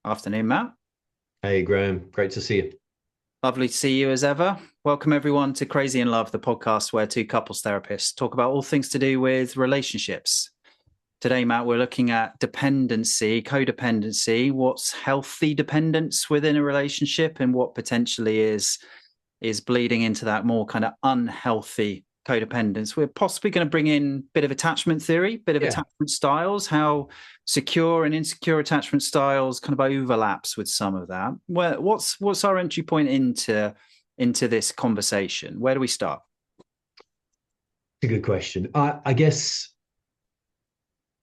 Afternoon, Matt. Hey Graham, great to see you. Lovely to see you as ever. Welcome, everyone, to Crazy in Love, the podcast where two couples therapists talk about all things to do with relationships. Today, Matt, we're looking at dependency, codependency, what's healthy dependence within a relationship, and what potentially is bleeding into that more kind of unhealthy codependence. We're possibly going to bring in a bit of attachment theory, bit of Yeah, attachment styles, how secure and insecure attachment styles kind of overlaps with some of that. What's our entry point into this conversation? Where do we start? it's a good question. I guess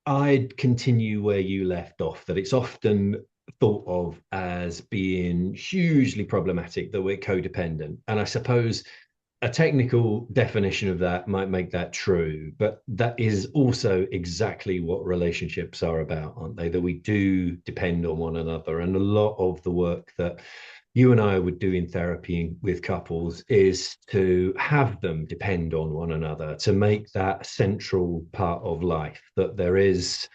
I'd continue where you left off, that it's often thought of as being hugely problematic that we're codependent. And I suppose a technical definition of that might make that true, but that is also exactly what relationships are about, aren't they? That we do depend on one another. And a lot of the work that you and I would do in therapy with couples is to have them depend on one another, to make that a central part of life, that there is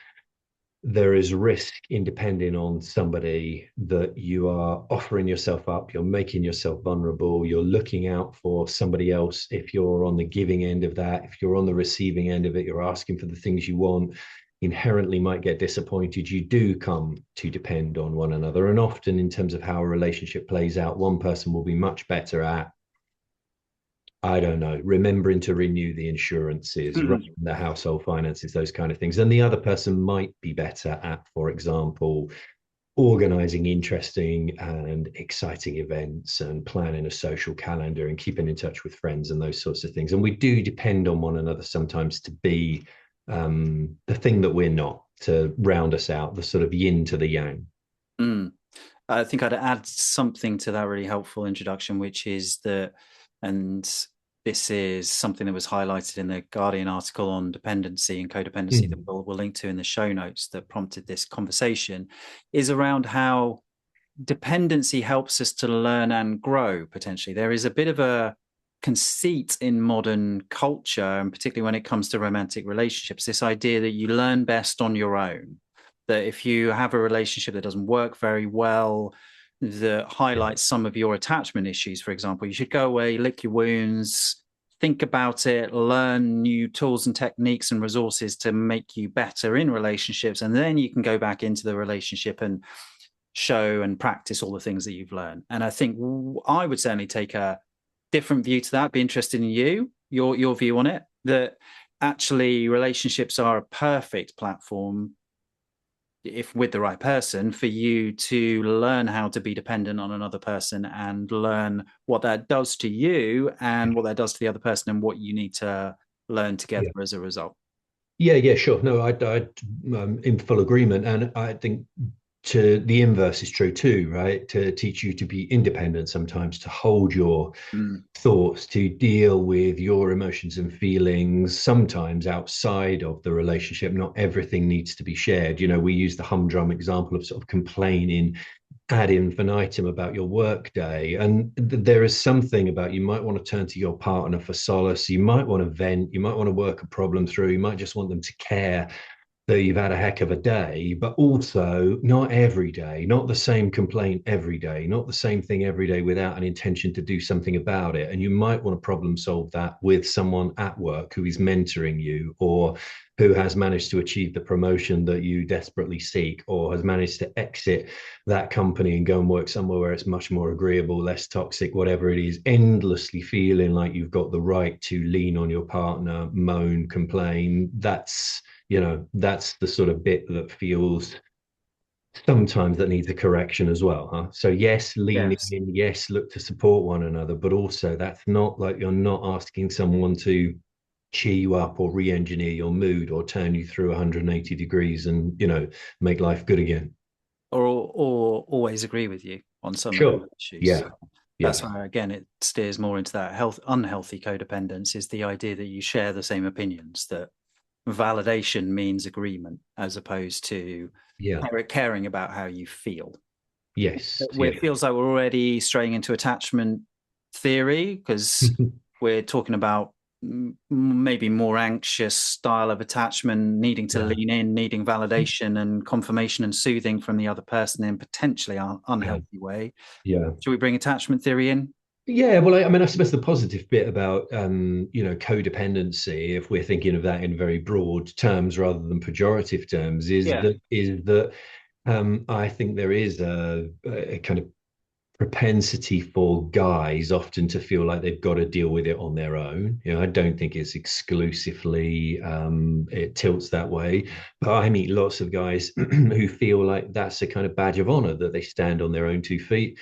risk in depending on somebody, that you are offering yourself up, you're making yourself vulnerable, you're looking out for somebody else. If you're on the giving end of that, if you're on the receiving end of it, you're asking for the things you want, inherently might get disappointed. You do come to depend on one another. And often, in terms of how a relationship plays out, one person will be much better at, I don't know, remembering to renew the insurances, running Hmm. the household finances, those kind of things. And the other person might be better at, for example, organizing interesting and exciting events and planning a social calendar and keeping in touch with friends and those sorts of things. And we do depend on one another sometimes to be the thing that we're not, to round us out, the sort of yin to the yang. Hmm. I think I'd add something to that really helpful introduction, which is that, and this is something that was highlighted in the Guardian article on dependency and codependency that Mm. we'll link to in the show notes that prompted this conversation, is around how dependency helps us to learn and grow potentially. There is a bit of a conceit in modern culture, and particularly when it comes to romantic relationships, this idea that you learn best on your own. That if you have a relationship that doesn't work very well, that Yeah. highlights some of your attachment issues, for example, you should go away, lick your wounds, think about it, learn new tools and techniques and resources to make you better in relationships. And then you can go back into the relationship and show and practice all the things that you've learned. And I think I would certainly take a different view to that. Be interested in your view on it. That actually relationships are a perfect platform, if with the right person, for you to learn how to be dependent on another person and learn what that does to you and what that does to the other person and what you need to learn together Yeah. as a result. Yeah, yeah, sure. No, I'm in full agreement, and I think to the inverse is true too, right? To teach you to be independent sometimes, to hold your Mm. thoughts, to deal with your emotions and feelings, sometimes outside of the relationship. Not everything needs to be shared. You know, we use the humdrum example of sort of complaining ad infinitum about your work day. And there is something about, you might want to turn to your partner for solace. You might want to vent. You might want to work a problem through. You might just want them to care that you've had a heck of a day, but also not every day, not the same complaint every day, not the same thing every day without an intention to do something about it. And you might want to problem solve that with someone at work who is mentoring you, or who has managed to achieve the promotion that you desperately seek, or has managed to exit that company and go and work somewhere where it's much more agreeable, less toxic, whatever it is, endlessly feeling like you've got the right to lean on your partner, moan, complain. That's the sort of bit that feels sometimes that needs a correction as well, huh? So yes, leaning Yes. in, yes, look to support one another, but also that's not like, you're not asking someone to cheer you up or re-engineer your mood or turn you through 180 degrees and make life good again. Or always agree with you on some of Sure. the issues. Yeah. That's Yeah. why, again, it steers more into that unhealthy codependence, is the idea that you share the same opinions, that validation means agreement as opposed to Yeah. caring about how you feel. Yes. Where Yeah. it feels like we're already straying into attachment theory because we're talking about maybe more anxious style of attachment, needing to Yeah, lean in, needing validation and confirmation and soothing from the other person in potentially an yeah, unhealthy way. yeah. Should we bring attachment theory in? Yeah, well, I mean, I suppose the positive bit about codependency, if we're thinking of that in very broad terms rather than pejorative terms, Yeah. is that I think there is a kind of propensity for guys often to feel like they've got to deal with it on their own. I don't think it's exclusively it tilts that way, but I meet lots of guys who feel like that's a kind of badge of honor that they stand on their own 2 feet,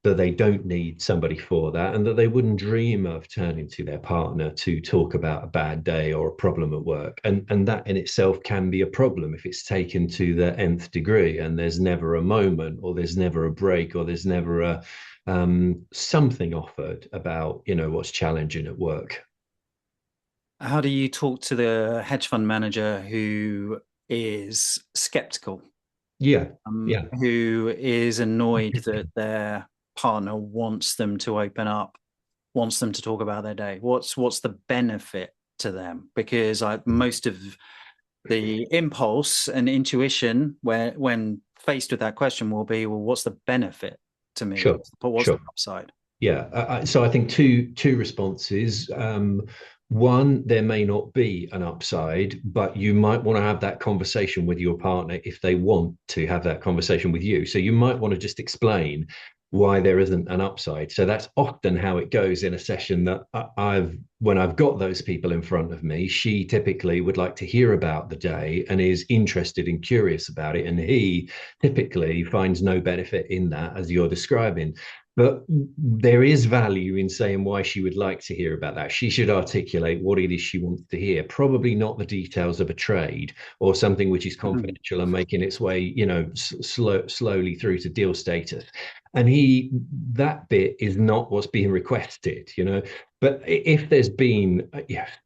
that they don't need somebody for that, and that they wouldn't dream of turning to their partner to talk about a bad day or a problem at work. And that in itself can be a problem if it's taken to the nth degree, and there's never a moment, or there's never a break, or there's never a something offered about what's challenging at work. How do you talk to the hedge fund manager who is skeptical, Yeah, yeah, who is annoyed that their partner wants them to open up, wants them to talk about their day? What's the benefit to them? Because most of the impulse and intuition, when faced with that question, will be, well, what's the benefit to me? sure, What's the sure. upside? Yeah. So I think two responses. One, there may not be an upside, but you might want to have that conversation with your partner if they want to have that conversation with you. So you might want to just explain why there isn't an upside. So that's often how it goes in a session that when I've got those people in front of me, she typically would like to hear about the day and is interested and curious about it. And he typically finds no benefit in that, as you're describing. But there is value in saying why she would like to hear about that. She should articulate what it is she wants to hear, probably not the details of a trade or something which is Mhm. confidential and making its way, slowly through to deal status. And that bit is not what's being requested. But if there's been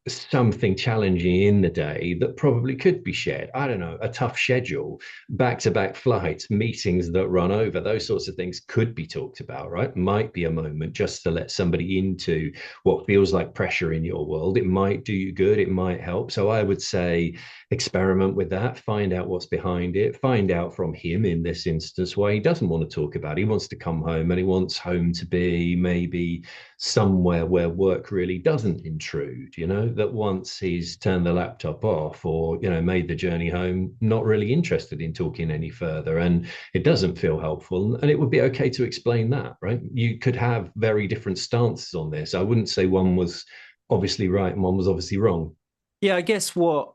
something challenging in the day that probably could be shared, I don't know, a tough schedule, back-to-back flights, meetings that run over, those sorts of things could be talked about, right? Might be a moment just to let somebody into what feels like pressure in your world. It might do you good, it might help. So I would say experiment with that, find out what's behind it, find out from him in this instance why he doesn't want to talk about it. He wants to come home and he wants home to be maybe somewhere where work really doesn't intrude, that once he's turned the laptop off or, made the journey home, not really interested in talking any further. And it doesn't feel helpful. And it would be okay to explain that, right? You could have very different stances on this. I wouldn't say one was obviously right and one was obviously wrong. Yeah, I guess what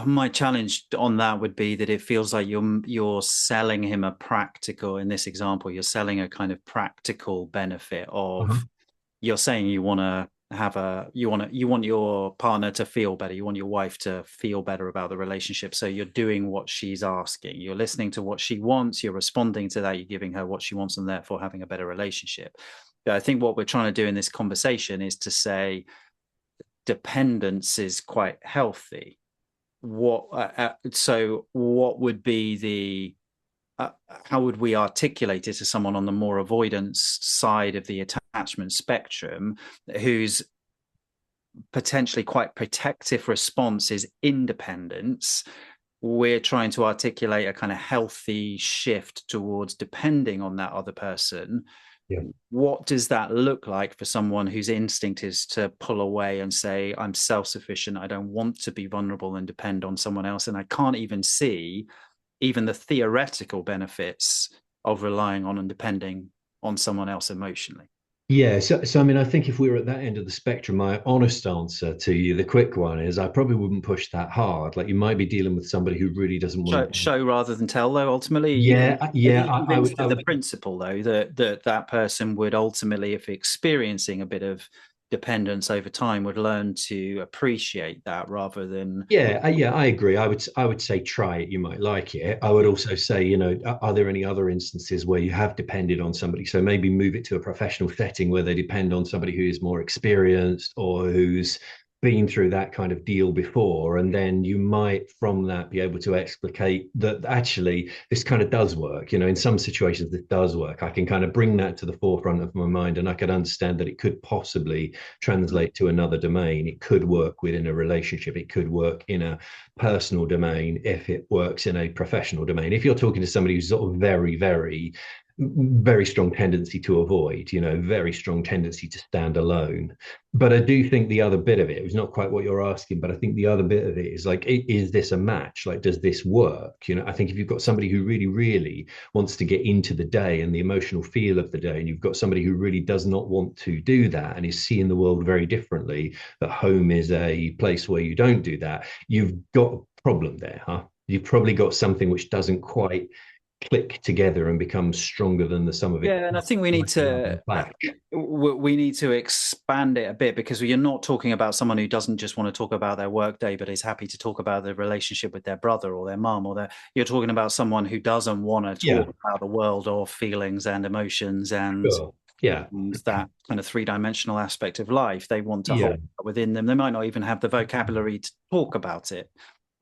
my challenge on that would be that it feels like you're selling him a practical, in this example, you're selling a kind of practical benefit Uh-huh. of, you're saying you want to you want your partner to feel better, you want your wife to feel better about the relationship, so you're doing what she's asking, you're listening to what she wants, you're responding to that, you're giving her what she wants, and therefore having a better relationship. But I think what we're trying to do in this conversation is to say dependence is quite healthy. So what would be the how would we articulate it to someone on the more avoidance side of the attachment spectrum, whose potentially quite protective response is independence? We're trying to articulate a kind of healthy shift towards depending on that other person. Yeah. What does that look like for someone whose instinct is to pull away and say, I'm self-sufficient, I don't want to be vulnerable and depend on someone else, and I can't even see even the theoretical benefits of relying on and depending on someone else emotionally? Yeah, so I mean, I think if we were at that end of the spectrum, my honest answer to you, the quick one, is I probably wouldn't push that hard. Like you might be dealing with somebody who really doesn't want to. Show rather than tell, though. Ultimately, Yeah, are yeah, you I convinced would, I of the would. principle, though, that person would ultimately, if experiencing a bit of dependence over time, would learn to appreciate that rather than. Yeah, I agree. I would say try it. You might like it. I would also say, are there any other instances where you have depended on somebody? So maybe move it to a professional setting where they depend on somebody who is more experienced or who's been through that kind of deal before, and then you might from that be able to explicate that actually this kind of does work. In some situations this does work. I can kind of bring that to the forefront of my mind, and I could understand that it could possibly translate to another domain. It could work within a relationship, it could work in a personal domain, if it works in a professional domain. If you're talking to somebody who's sort of very strong tendency to avoid, very strong tendency to stand alone. But I do think the other bit of it was not quite what you're asking, but I think the other bit of it is like, is this a match? Like, does this work? I think if you've got somebody who really, really wants to get into the day and the emotional feel of the day, and you've got somebody who really does not want to do that and is seeing the world very differently, that home is a place where you don't do that, you've got a problem there, huh? You've probably got something which doesn't quite click together and become stronger than the sum of it. Yeah, and I think we need to expand it a bit, because you're not talking about someone who doesn't just want to talk about their work day, but is happy to talk about the relationship with their brother or their mum, you're talking about someone who doesn't want to talk about the world of feelings and emotions and that kind of three-dimensional aspect of life. They want to hold that within them. They might not even have the vocabulary to talk about it,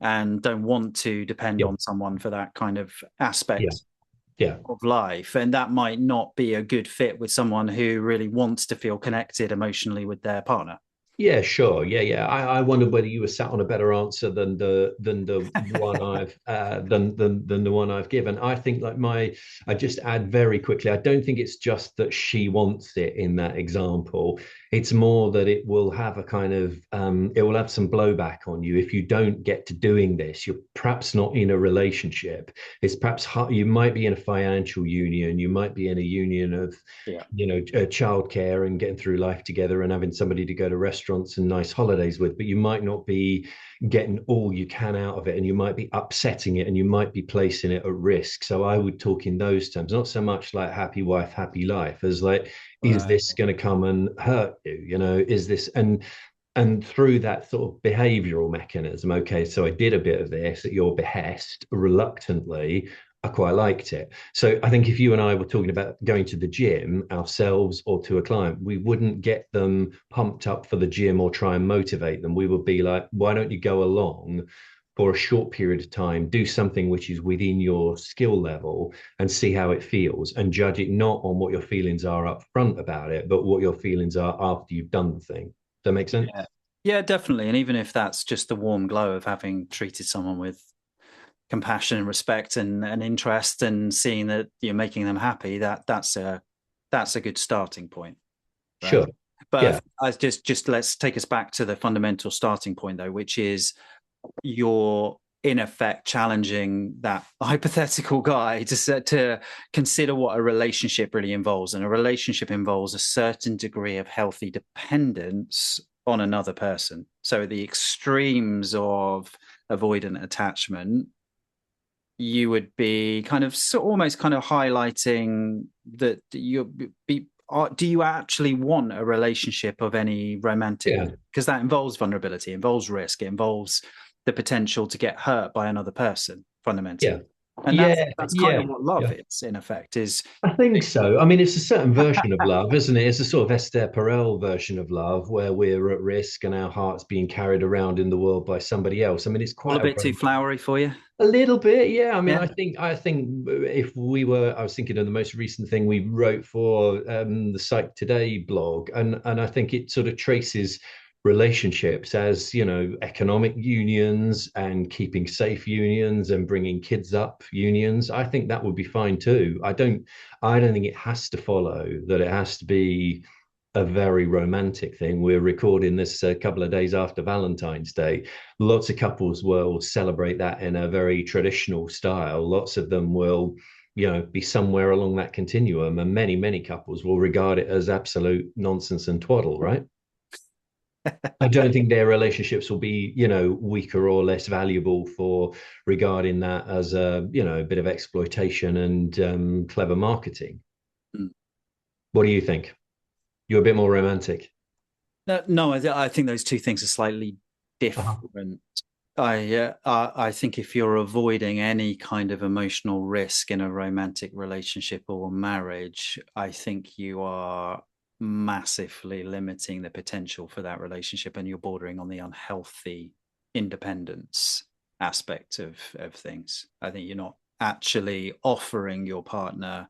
and don't want to depend on someone for that kind of aspect of life. And that might not be a good fit with someone who really wants to feel connected emotionally with their partner. Yeah, sure. Yeah. I wondered whether you were sat on a better answer than the one I've than the one I've given. I think I just add very quickly. I don't think it's just that she wants it in that example. It's more that it will have a kind of it will have some blowback on you if you don't get to doing this. You're perhaps not in a relationship. It's perhaps you might be in a financial union. You might be in a union of childcare and getting through life together and having somebody to go to restaurants and nice holidays with, but you might not be getting all you can out of it, and you might be upsetting it, and you might be placing it at risk. So I would talk in those terms, not so much like happy wife, happy life, as like, is this going to come and hurt you? Is this and through that sort of behavioral mechanism, okay, so I did a bit of this at your behest reluctantly, I quite liked it. So I think if you and I were talking about going to the gym ourselves or to a client, we wouldn't get them pumped up for the gym or try and motivate them. We would be like, why don't you go along for a short period of time, do something which is within your skill level and see how it feels, and judge it not on what your feelings are up front about it, but what your feelings are after you've done the thing. Does that make sense? Yeah, definitely. And even if that's just the warm glow of having treated someone with compassion and respect and interest, and seeing that you're making them happy, that's a good starting point, right? Sure. But I just let's take us back to the fundamental starting point, though, which is you're in effect challenging that hypothetical guy to consider what a relationship really involves. And a relationship involves a certain degree of healthy dependence on another person. So the extremes of avoidant attachment, you would be kind of almost kind of highlighting that do you actually want a relationship of any romantic, because that involves vulnerability, involves risk, it involves the potential to get hurt by another person fundamentally. And that's kind of what love is, in effect, is. I think so. I mean, it's a certain version of love, isn't it? It's a sort of Esther Perel version of love, where we're at risk and our heart's being carried around in the world by somebody else. I mean, it's quite a bit too flowery for you. A little bit, yeah. I mean, I think if we were, I was thinking of the most recent thing we wrote for the Psych Today blog, and I think it sort of traces relationships as, economic unions and keeping safe unions and bringing kids up unions. I think that would be fine too. I don't think it has to follow that it has to be a very romantic thing. We're recording this a couple of days after Valentine's Day. Lots of couples will celebrate that in a very traditional style. Lots of them will, be somewhere along that continuum, and many couples will regard it as absolute nonsense and twaddle, right? I don't think their relationships will be, weaker or less valuable for regarding that as a bit of exploitation and clever marketing. What do you think? You're a bit more romantic. No, I think those two things are slightly different. I think if you're avoiding any kind of emotional risk in a romantic relationship or marriage, I think you are massively limiting the potential for that relationship, and you're bordering on the unhealthy independence aspect of things. I think you're not actually offering your partner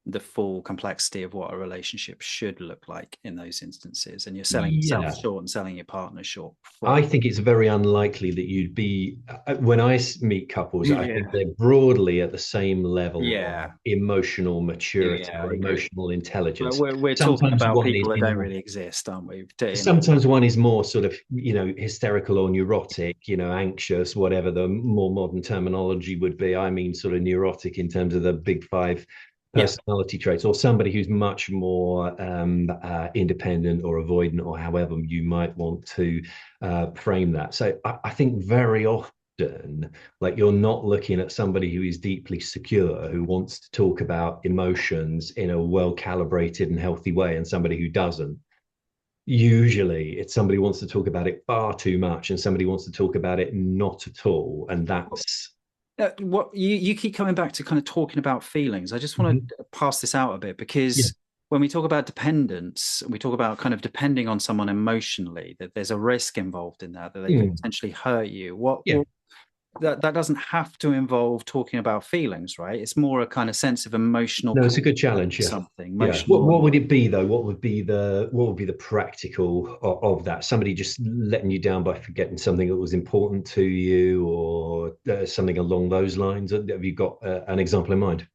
the full complexity of what a relationship should look like in those instances, and you're selling yourself Yeah. short and selling your partner short. I think it's very unlikely that you'd be, when I meet couples, I Yeah, think they're broadly at the same level of yeah, emotional maturity yeah, I or agree. emotional But intelligence. we're talking Sometimes about one is people that don't more, really exist, aren't we? sometimes one is more sort of, hysterical or neurotic, anxious, whatever the more modern terminology would be. I mean, sort of neurotic in terms of the big five Yeah, personality traits, or somebody who's much more independent or avoidant, or however you might want to frame that. So I think very often, like, you're not looking at somebody who is deeply secure, who wants to talk about emotions in a well calibrated and healthy way, and somebody who doesn't. Usually it's somebody who wants to talk about it far too much, and somebody wants to talk about it not at all, and that's what you keep coming back to, kind of talking about feelings. I just want Mhm. to pass this out a bit, Yeah. because when we talk about dependence, we talk about kind of depending on someone emotionally, that there's a risk involved in that they could Mm. potentially hurt you. What, Yeah. that doesn't have to involve talking about feelings, right? It's more a kind of sense of emotional No, it's a good commitment challenge. to Yeah. something, Yeah. What emotional. what would it be though? What would be the practical of that? Somebody just letting you down by forgetting something that was important to you, or something along those lines? Have you got an example in mind?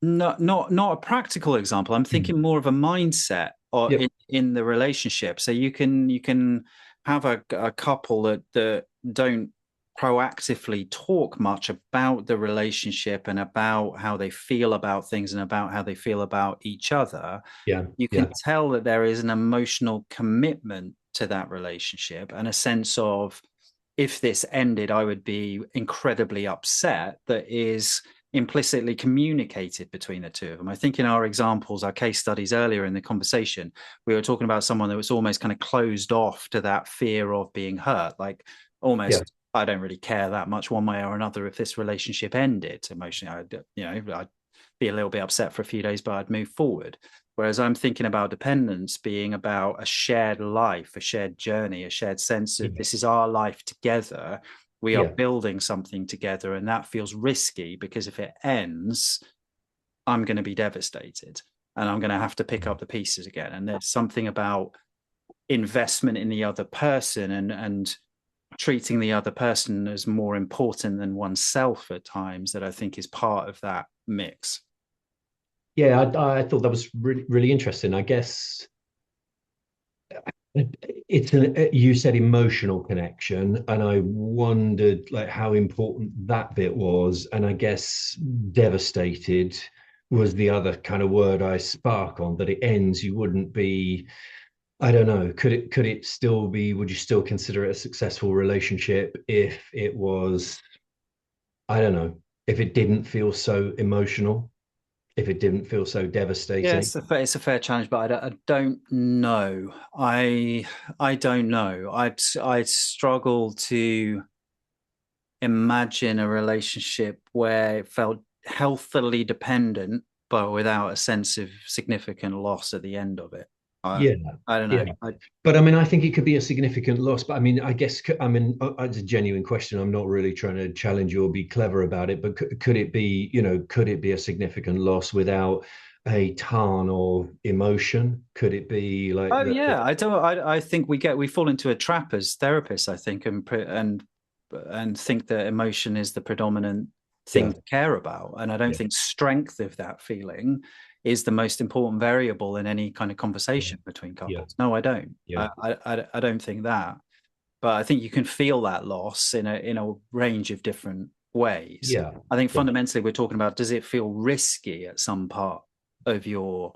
Not a practical example. I'm Mm. thinking more of a mindset, or Yep. in the relationship. So you can have a couple that don't proactively talk much about the relationship and about how they feel about things and about how they feel about each other. Yeah. You Yeah. can tell that there is an emotional commitment to that relationship, and a sense of, if this ended, I would be incredibly upset, that is implicitly communicated between the two of them. I think in our examples, our case studies earlier in the conversation, we were talking about someone that was almost kind of closed off to that fear of being hurt, like Yeah. almost, I don't really care that much one way or another if this relationship ended emotionally. I'd be a little bit upset for a few days, but I'd move forward. Whereas I'm thinking about dependence being about a shared life, a shared journey, a shared sense of, Yeah. this is our life together. We are Yeah. building something together, and that feels risky, because if it ends, I'm going to be devastated, and I'm going to have to pick up the pieces again. And there's something about investment in the other person, and treating the other person as more important than oneself at times, that I think is part of that mix. Yeah. I thought that was really, really interesting. I guess you said emotional connection, and I wondered like how important that bit was, and I guess devastated was the other kind of word I spark on, that it ends. You wouldn't be, I don't know, could it still be, would you still consider it a successful relationship if it was, I don't know, if it didn't feel so emotional, if it didn't feel so Yeah, devastating? it's a fair challenge, but I don't know. I don't know. I'd struggle to imagine a relationship where it felt healthily dependent, but without a sense of significant loss at the end of it. I Yeah. I don't know. Yeah. But I mean, I think it could be a significant loss. But I mean, I guess, I mean, it's a genuine question. I'm not really trying to challenge you or be clever about it, but could it be, could it be a significant loss without a ton of emotion? Could it be like Oh the, yeah, I don't. I think we fall into a trap as therapists, I think, and think that emotion is the predominant yeah, thing to care about. And I don't yeah, think strength of that feeling is the most important variable in any kind of yeah, conversation between yeah, couples. No, I don't. yeah, I don't think that. But I think you can feel that loss in a range of different ways. yeah, I think yeah, fundamentally we're talking about, does it feel risky at some part of your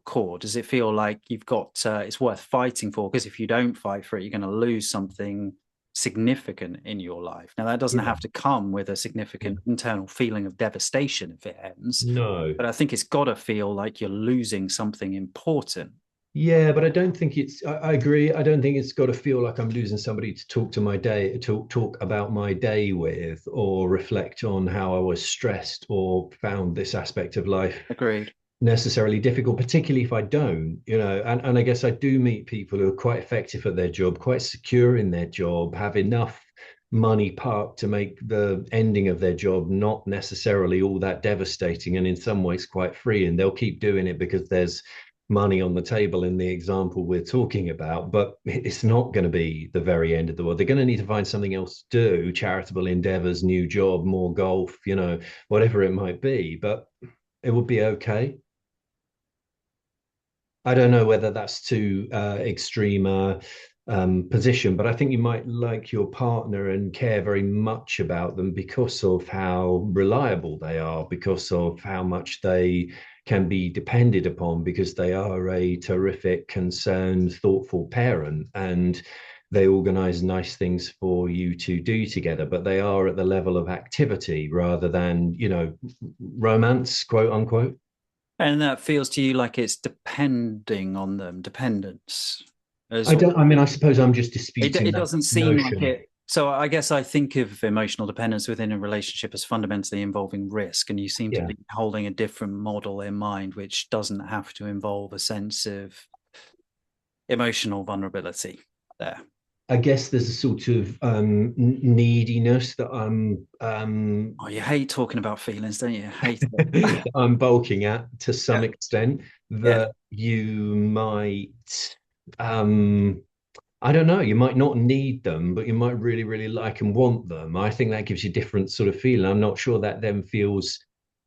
core? Does it feel like you've got it's worth fighting for? Because if you don't fight for it, you're going to lose something significant in your life. Now, that doesn't yeah, have to come with a yeah. significant internal feeling of devastation if it ends, No. but I think it's got to feel like you're losing something important Yeah, but I don't think I agree. I don't think it's got to feel like I'm losing somebody to talk to my day, talk about my day with, or reflect on how I was stressed or found this aspect of life Agreed. necessarily difficult, particularly if I don't, and I guess I do meet people who are quite effective at their job, quite secure in their job, have enough money parked to make the ending of their job not necessarily all that devastating and in some ways quite free. And they'll keep doing it because there's money on the table in the example we're talking about, but it's not going to be the very end of the world. They're going to need to find something else to do, charitable endeavors, new job, more golf, whatever it might be, but it would be okay. I don't know whether that's too extreme position, but I think you might like your partner and care very much about them because of how reliable they are, because of how much they can be depended upon, because they are a terrific, concerned, thoughtful parent, and they organize nice things for you to do together, but they are at the level of activity rather than, romance, quote unquote. And that feels to you like it's depending on them, dependence I as don't, I mean, I suppose I'm just it, disputing it that doesn't seem like notion. it. So I guess I think of emotional dependence within a relationship as fundamentally involving risk, and you seem to Yeah. be holding a different model in mind, which doesn't have to involve a sense of emotional vulnerability there. I guess there's a sort of neediness that Oh, you hate talking about feelings, don't you? Hate it. I'm bulking at to some Yeah, extent yeah. that you might um I don't know, you might not need them, but you might really, really like and want them. I think that gives you different sort of feeling. I'm not sure that then feels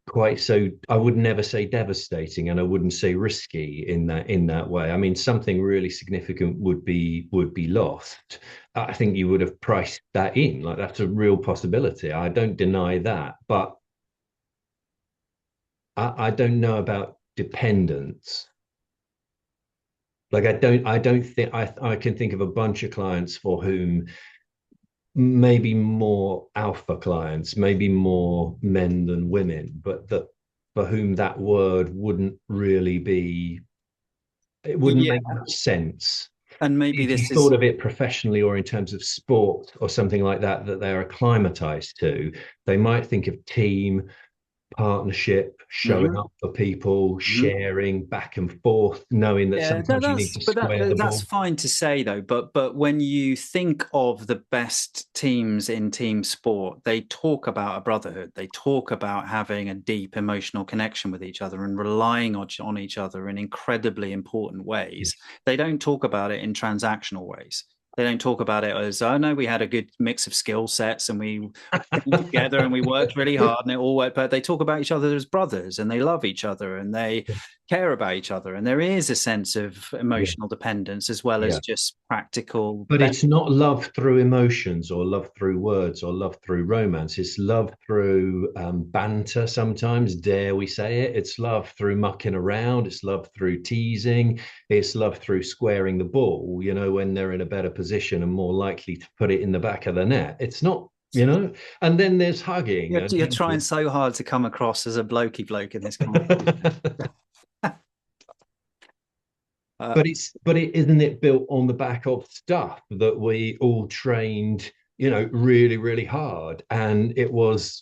quite so. I would never say devastating, and I wouldn't say risky in that way. I mean, something really significant would be lost. I think you would have priced that in, like that's a real possibility. I don't deny that, but I don't know about dependence. Like I don't think I can think of a bunch of clients for whom maybe more alpha clients, maybe more men than women, but that for whom that word wouldn't really be, it wouldn't Yeah. make much sense. And maybe If you this thought is, of it professionally or in terms of sport or something like that, that they're acclimatized to, they might think of team, partnership, showing mhm, up for people, mhm. sharing back and forth, knowing that Yeah, sometimes you need to square the that's ball. fine to say though. But when you think of the best teams in team sport, they talk about a brotherhood. They talk about having a deep emotional connection with each other and relying on each other in incredibly important ways. They don't talk about it in transactional ways. They don't talk about it as, oh no, we had a good mix of skill sets and we came together and we worked really hard and it all worked. But they talk about each other as brothers and they love each other and they care about each other. And there is a sense of Yeah. emotional dependence as well as Yeah. just practical But benefit. it's not love through emotions or love through words or love through romance. It's love through banter sometimes, dare we say it. It's love through mucking around. It's love through teasing. It's love through squaring the ball, when they're in a better position and more likely to put it in the back of the net. It's not, and then there's hugging. You're trying so hard to come across as a blokey bloke in this conversation. Uh, But isn't it built on the back of stuff that we all trained, really, really hard? And it was,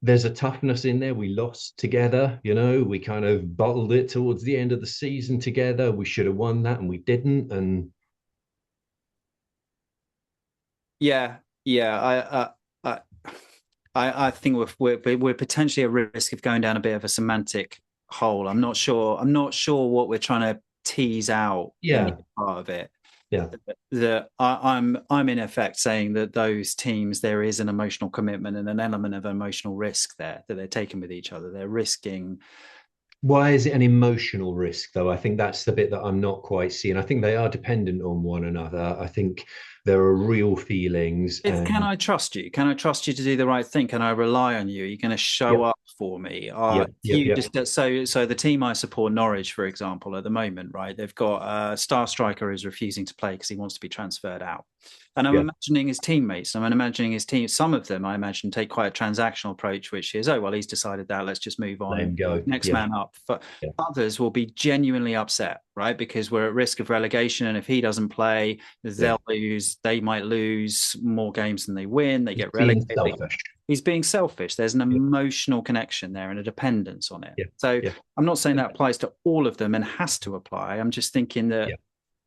there's a toughness in there. We lost together, we kind of bottled it towards the end of the season together. We should have won that and we didn't. And yeah, yeah. I, I think we're potentially at risk of going down a bit of a semantic hole. I'm not sure. I'm not sure what we're trying to tease out in the yeah, part of it. yeah. That I'm in effect saying that those teams there is an emotional commitment and an element of emotional risk there that they're taking with each other. They're risking. Why is it an emotional risk, though? I think that's the bit that I'm not quite seeing. I think they are dependent on one another. I think there are real feelings. It's, can And I trust you? Can I trust you to do the right thing? Can I rely on you? Are you going to show yep, up for me? yep, If yep, you yep, just so the team I support, Norwich, for example, at the moment, right? They've got a star striker who's refusing to play because he wants to be transferred out. And I'm yep. imagining his teammates. I'm imagining his team. Some of them, I imagine, take quite a transactional approach, which is, oh well, he's decided that. Let's just move Let on. him go. Next Yeah, man up. But yeah. others will be genuinely upset, right? Because we're at risk of relegation, and if he doesn't play, Yeah. they'll lose. They might lose more games than they win. They He's get being relegated. selfish. He's being selfish. There's an Yeah, emotional connection there and a dependence on it. yeah, So yeah, I'm not saying that applies to all of them and has to apply. I'm just thinking that yeah,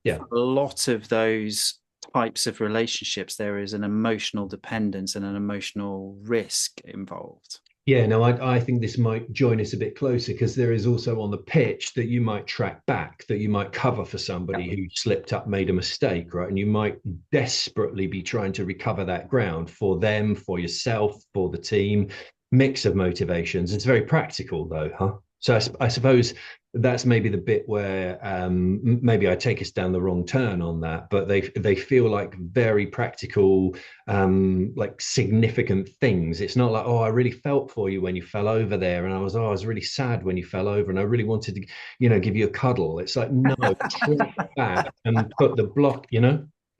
yeah. for a lot of those types of relationships, there is an emotional dependence and an emotional risk involved. Yeah, no, I think this might join us a bit closer because there is also on the pitch that you might track back, that you might cover for somebody Yeah. who slipped up, made a mistake, right? And you might desperately be trying to recover that ground for them, for yourself, for the team. Mix of motivations. It's very practical, though, huh? So I suppose that's maybe the bit where maybe I take us down the wrong turn on that, but they feel like very practical, like significant things. It's not like, oh, I really felt for you when you fell over there, and I was really sad when you fell over, and I really wanted to, give you a cuddle. It's like, no, shrink back and put the block,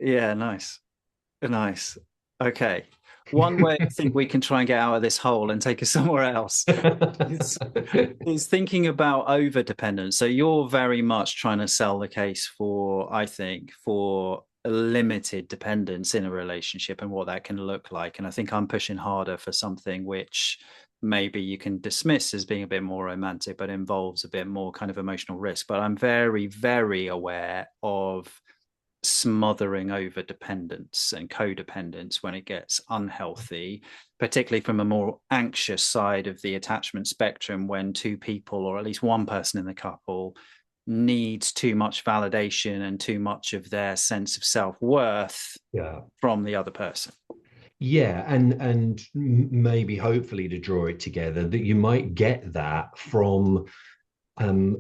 Yeah, nice. Nice. Okay. One way I think we can try and get out of this hole and take us somewhere else is, is thinking about over dependence. So you're very much trying to sell the case for, I think, for a limited dependence in a relationship and what that can look like. And I think I'm pushing harder for something which maybe you can dismiss as being a bit more romantic, but involves a bit more kind of emotional risk. But I'm very, very aware of smothering over dependence and codependence when it gets unhealthy, particularly from a more anxious side of the attachment spectrum, when two people, or at least one person in the couple, needs too much validation and too much of their sense of self-worth Yeah. from the other person. Yeah, and maybe hopefully to draw it together that you might get that from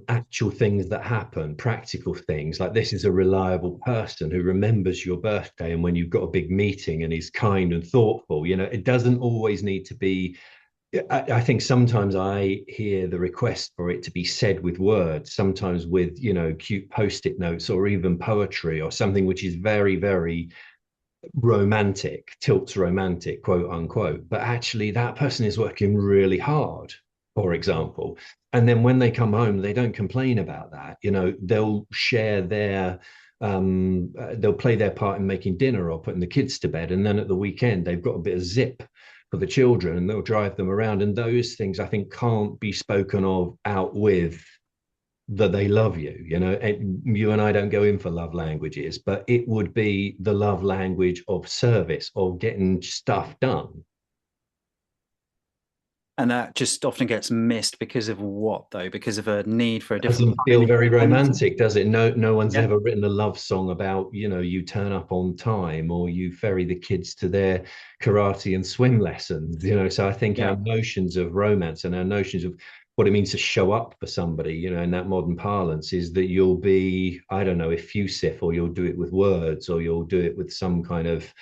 actual things that happen, practical things. Like, this is a reliable person who remembers your birthday, and when you've got a big meeting, and is kind and thoughtful. It doesn't always need to be. I think sometimes I hear the request for it to be said with words, sometimes with, cute post-it notes, or even poetry, or something which is very, very romantic, tilts romantic, quote unquote. But actually, that person is working really hard, for example. And then when they come home, they don't complain about that. They'll share they'll play their part in making dinner or putting the kids to bed. And then at the weekend, they've got a bit of zip for the children, and they'll drive them around. And those things, I think, can't be spoken of out with that they love you. You and I don't go in for love languages, but it would be the love language of service, of getting stuff done. And that just often gets missed because of what, though? Because of a need for a different Doesn't feel very identity? romantic, does it? No one's Yeah. ever written a love song about, you turn up on time, or you ferry the kids to their karate and swim lessons. So I think our Yeah. notions of romance and our notions of what it means to show up for somebody, in that modern parlance, is that you'll be, I don't know, effusive, or you'll do it with words, or you'll do it with some kind of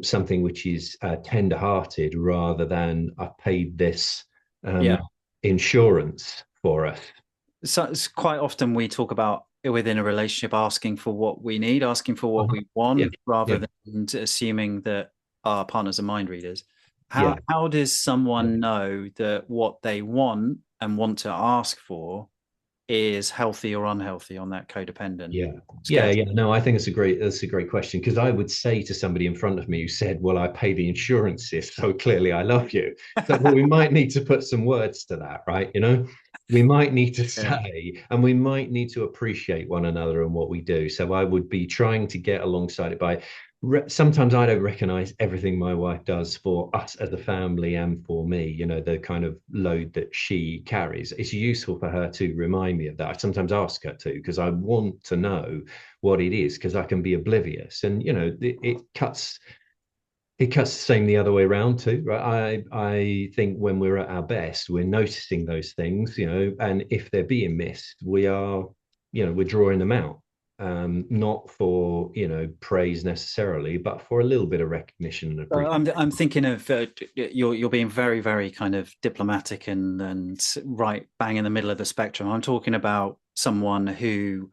something which is tender-hearted, rather than I've paid this um, Yeah. insurance for us. So it's quite often we talk about within a relationship asking for what we need, asking for what Uh-huh. we Yeah, want, rather yeah, than assuming that our partners are mind readers. yeah, How does yeah. someone know that what they want and want to ask for is healthy or unhealthy on that codependent Yeah. Yeah, scale? yeah. No, I think that's a great question, because I would say to somebody in front of me who said, "Well, I pay the insurances, so clearly I love you." So, well, we might need to put some words to that, right? We might need to Yeah. say, and we might need to appreciate one another and what we do. So I would be trying to get alongside it by, sometimes I don't recognize everything my wife does for us as a family and for me, the kind of load that she carries. It's useful for her to remind me of that. I sometimes ask her to, because I want to know what it is, because I can be oblivious. And, it cuts the same the other way around too, right? I think when we're at our best, we're noticing those things, and if they're being missed, we're drawing them out. not for, praise necessarily, but for a little bit of recognition and appreciation. I'm thinking of you're being very, very kind of diplomatic and right bang in the middle of the spectrum. I'm talking about someone who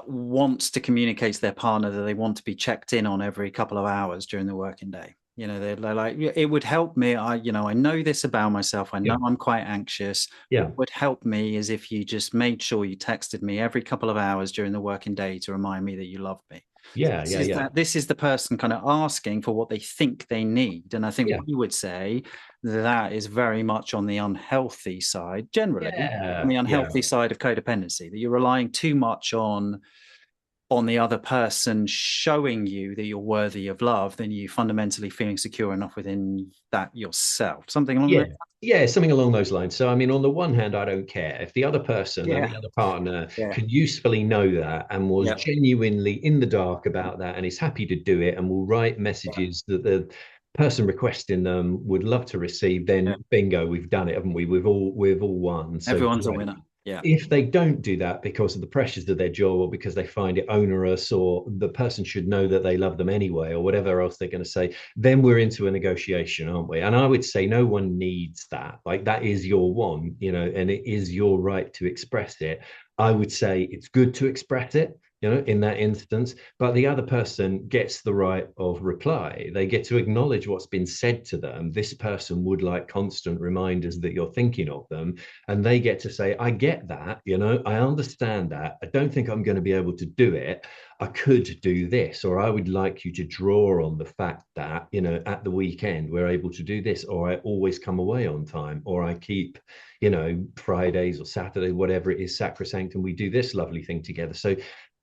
wants to communicate to their partner that they want to be checked in on every couple of hours during the working day. They're like, it would help me. I know this about myself. I know I'm quite anxious. Yeah. What would help me is if you just made sure you texted me every couple of hours during the working day to remind me that you love me. Yeah, This is the person kind of asking for what they think they need. And I think what you would say that is very much on the unhealthy side, generally, on the unhealthy side of codependency, that you're relying too much on the other person showing you that you're worthy of love than you fundamentally feeling secure enough within that yourself. Something along that. Yeah, something along those lines. So, I mean, on the one hand, I don't care if the other person and the other partner can usefully know that and was genuinely in the dark about that and is happy to do it and will write messages that the person requesting them would love to receive, then bingo, we've done it, haven't we? We've all won. So everyone's a winner. Yeah. If they don't do that because of the pressures of their job or because they find it onerous or the person should know that they love them anyway or whatever else they're going to say, then we're into a negotiation, aren't we? And I would say no one needs that. Like that is your one, and it is your right to express it. I would say it's good to express it, in that instance, but the other person gets the right of reply. They get to acknowledge what's been said to them. This person would like constant reminders that you're thinking of them, and they get to say, I get that, I understand that. I don't think I'm going to be able to do it. I could do this, or I would like you to draw on the fact that, at the weekend we're able to do this, or I always come away on time, or I keep, Fridays or Saturday, whatever it is, sacrosanct, and we do this lovely thing together. So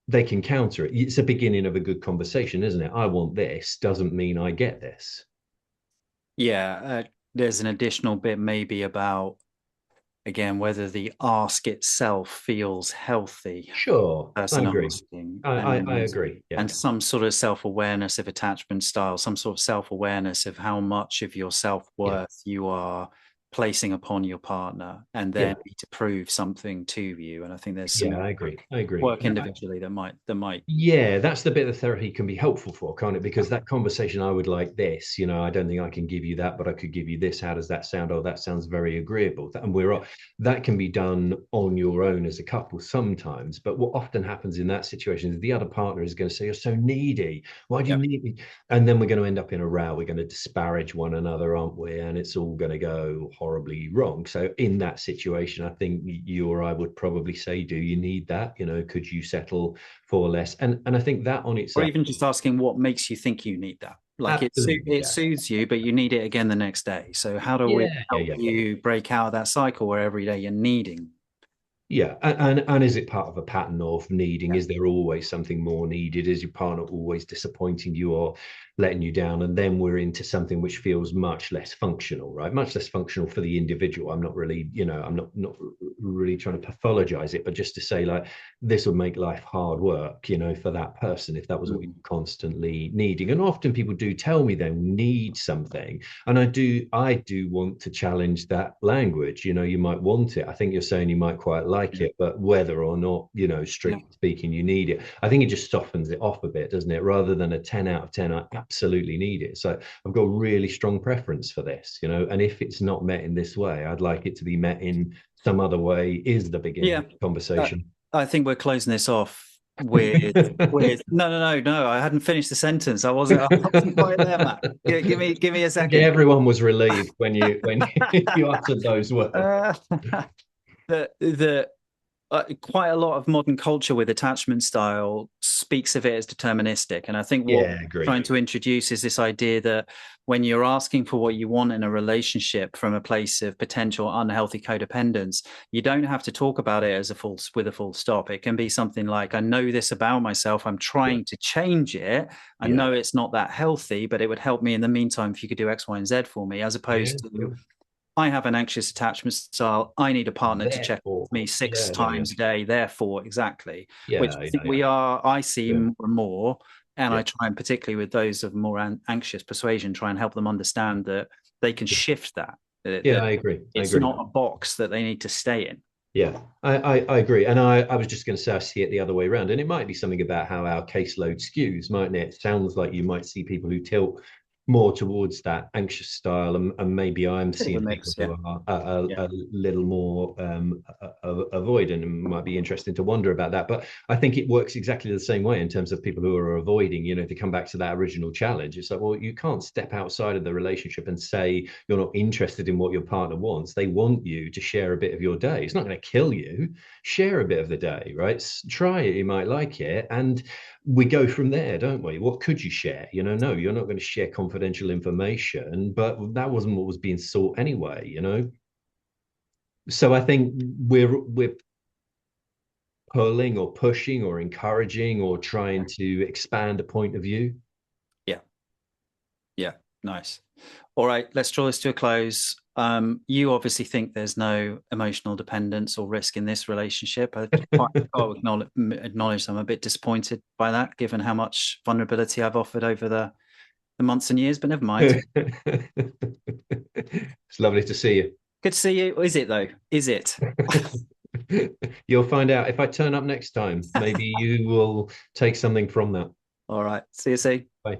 they can counter it. It's a beginning of a good conversation, isn't it? I want this doesn't mean I get this. Yeah, there's an additional bit maybe about, again, whether the ask itself feels healthy. Sure, I agree. I agree. Yeah. And some sort of self-awareness of attachment style, some sort of self-awareness of how much of your self-worth you are placing upon your partner, and then need to prove something to you. And I think there's some I agree work individually that might that's the bit of therapy can be helpful for, can't it? Because that conversation, I would like this, I don't think I can give you that, but I could give you this. How does that sound? Oh, that sounds very agreeable. And that can be done on your own as a couple sometimes, but what often happens in that situation is the other partner is going to say, you're so needy, why do you need me? And then we're going to end up in a row. We're going to disparage one another, aren't we? And it's all going to go horribly wrong. So in that situation, I think you or I would probably say, do you need that? Could you settle for less? And I think that on its or even just asking what makes you think you need that. Like it soothes you, but you need it again the next day. So how do we help you break out of that cycle where every day you're needing? Yeah, and is it part of a pattern of needing? Is there always something more needed? Is your partner always disappointing you or letting you down? And then we're into something which feels much less functional, right? Much less functional for the individual. I'm not really, I'm not really trying to pathologize it, but just to say like this would make life hard work, for that person if that was what you're constantly needing. And often people do tell me they need something, and I do want to challenge that language. You might want it. I think you're saying you might quite like it, but whether or not, strictly speaking, you need it, I think it just softens it off a bit, doesn't it? Rather than a 10 out of 10, I absolutely need it. So I've got a really strong preference for this, and if it's not met in this way, I'd like it to be met in some other way, is the beginning of the conversation. I think we're closing this off with no, I hadn't finished the sentence. I wasn't quite there, Matt. Give me a second. Everyone was relieved when you uttered those words. Quite a lot of modern culture with attachment style speaks of it as deterministic. And I think what we're trying to introduce is this idea that when you're asking for what you want in a relationship from a place of potential unhealthy codependence, you don't have to talk about it as with a full stop. It can be something like, I know this about myself. I'm trying to change it. I know it's not that healthy, but it would help me in the meantime if you could do X, Y, and Z for me, as opposed to, I have an anxious attachment style. I need a partner to check with me 6 times a day. Therefore, exactly. Which I think I see more and more. And I try, and particularly with those of more anxious persuasion, try and help them understand that they can shift that. I agree. It's not a box that they need to stay in. Yeah, I agree. And I was just going to say I see it the other way around. And it might be something about how our caseload skews, mightn't it? It sounds like you might see people who tilt more towards that anxious style, and maybe I'm Bit of a seeing people mix, yeah. who are Yeah. a little more avoidant, and might be interesting to wonder about that. But I think it works exactly the same way in terms of people who are avoiding, you know, to come back to that original challenge. It's like, well, you can't step outside of the relationship and say you're not interested in what your partner wants. They want you to share a bit of your day. It's not going to kill you. Share a bit of the day, right? Try it. You might like it. And we go from there, don't we? What could you share? You know, no, you're not going to share confidential information, but that wasn't what was being sought anyway, you know? So I think we're pulling or pushing or encouraging or trying to expand a point of view. Yeah. Yeah. Nice. All right, let's draw this to a close. You obviously think there's no emotional dependence or risk in this relationship. I've got to acknowledge I'm a bit disappointed by that, given how much vulnerability I've offered over the months and years, but never mind. It's lovely to see you. Good to see you. Is it though? Is it? You'll find out if I turn up next time. Maybe you will take something from that. All right. See you soon. Bye.